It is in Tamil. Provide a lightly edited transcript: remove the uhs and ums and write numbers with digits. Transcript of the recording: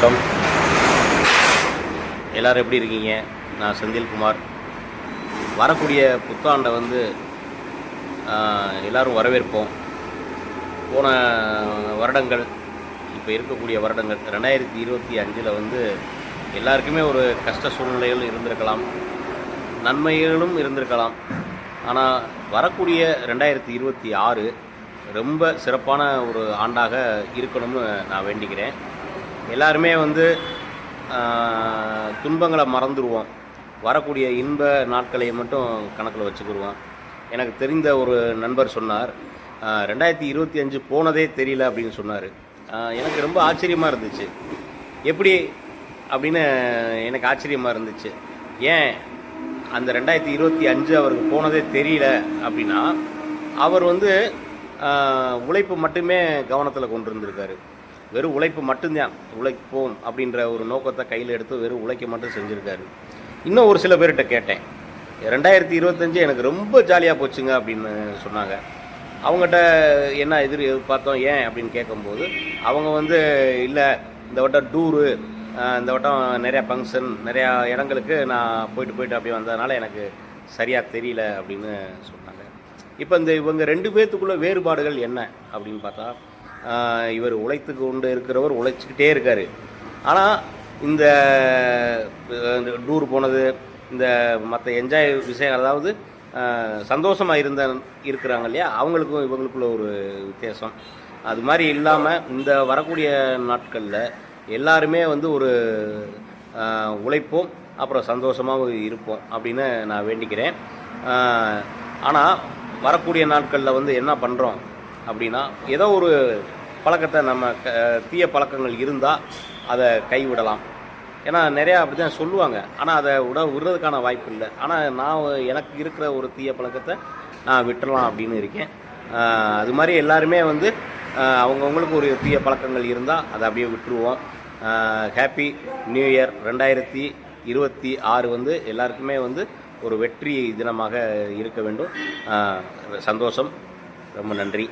வணக்கம். எல்லோரும் எப்படி இருக்கீங்க? நான் செந்தில்குமார். வரக்கூடிய புத்தாண்டை எல்லோரும் வரவேற்போம். போன வருடங்கள், இப்போ இருக்கக்கூடிய வருடங்கள் 2025 எல்லாருக்குமே ஒரு கஷ்ட சூழ்நிலைகள் இருந்திருக்கலாம், நன்மைகளும் இருந்திருக்கலாம். ஆனால் வரக்கூடிய 2026 ரொம்ப சிறப்பான ஒரு ஆண்டாக இருக்கணும்னு நான் வேண்டிக்கிறேன். எல்லாருமே துன்பங்களை மறந்துடுவோம், வரக்கூடிய இன்ப நாட்களை மட்டும் கணக்கில் வச்சுக்கிடுவோம். எனக்கு தெரிந்த ஒரு நண்பர் சொன்னார், 2025 போனதே தெரியல அப்படின்னு சொன்னார். எனக்கு ரொம்ப ஆச்சரியமாக இருந்துச்சு. எப்படி அப்படின்னு எனக்கு ஆச்சரியமாக இருந்துச்சு. ஏன் அந்த 2025 அவருக்கு போனதே தெரியல அப்படின்னா, அவர் உழைப்பு மட்டுமே கவனத்தில் கொண்டு இருந்திருக்காரு. வெறும் உழைப்பு மட்டும்தான், உழைப்போம் அப்படின்ற ஒரு நோக்கத்தை கையில் எடுத்து வெறும் உழைக்க மட்டும் செஞ்சுருக்காரு. இன்னும் ஒரு சில பேர்கிட்ட கேட்டேன், 2025 எனக்கு ரொம்ப ஜாலியாக போச்சுங்க அப்படின்னு சொன்னாங்க. அவங்ககிட்ட என்ன எதிர்பார்த்தோம் ஏன் அப்படின்னு கேட்கும்போது, அவங்க இல்லை, இந்த வட்டம் டூரு, இந்த வட்டம் நிறையா ஃபங்க்ஷன், நிறையா இடங்களுக்கு நான் போயிட்டு அப்படியே வந்ததுனால எனக்கு சரியாக தெரியல அப்படின்னு சொன்னாங்க. இப்போ இவங்க ரெண்டு பேர்த்துக்குள்ள வேறுபாடுகள் என்ன அப்படின்னு பார்த்தா, இவர் உழைத்து கொண்டு இருக்கிறவர் உழைச்சிக்கிட்டே இருக்கார். ஆனால் இந்த டூர் போனது, இந்த மற்ற என்ஜாய் விஷயம், அதாவது சந்தோஷமாக இருக்கிறாங்க இல்லையா, அவங்களுக்கும் இவங்களுக்குள்ள ஒரு வித்தியாசம். அது மாதிரி இல்லாமல் இந்த வரக்கூடிய நாட்களில் எல்லாருமே ஒரு உழைப்போம், அப்புறம் சந்தோஷமாகவும் இருப்போம் அப்படின்னு நான் வேண்டிக்கிறேன். ஆனால் வரக்கூடிய நாட்களில் என்ன பண்ணுறோம் அப்படின்னா, ஏதோ ஒரு பழக்கத்தை நம்ம தீய பழக்கங்கள் இருந்தால் அதை கைவிடலாம். ஏன்னா நிறையா அப்படி தான் சொல்லுவாங்க, ஆனால் அதை விடுறதுக்கான வாய்ப்பு இல்லை. ஆனால் நான் எனக்கு இருக்கிற ஒரு தீய பழக்கத்தை நான் விட்டுறலாம் அப்படின்னு இருக்கேன். அது மாதிரி எல்லாருமே அவங்கவுங்களுக்கு ஒரு தீய பழக்கங்கள் இருந்தால் அதை அப்படியே விட்டுருவோம். ஹாப்பி நியூ இயர் 2026 எல்லாருக்குமே ஒரு வெற்றி தினமாக இருக்க வேண்டும். சந்தோஷம். ரொம்ப நன்றி.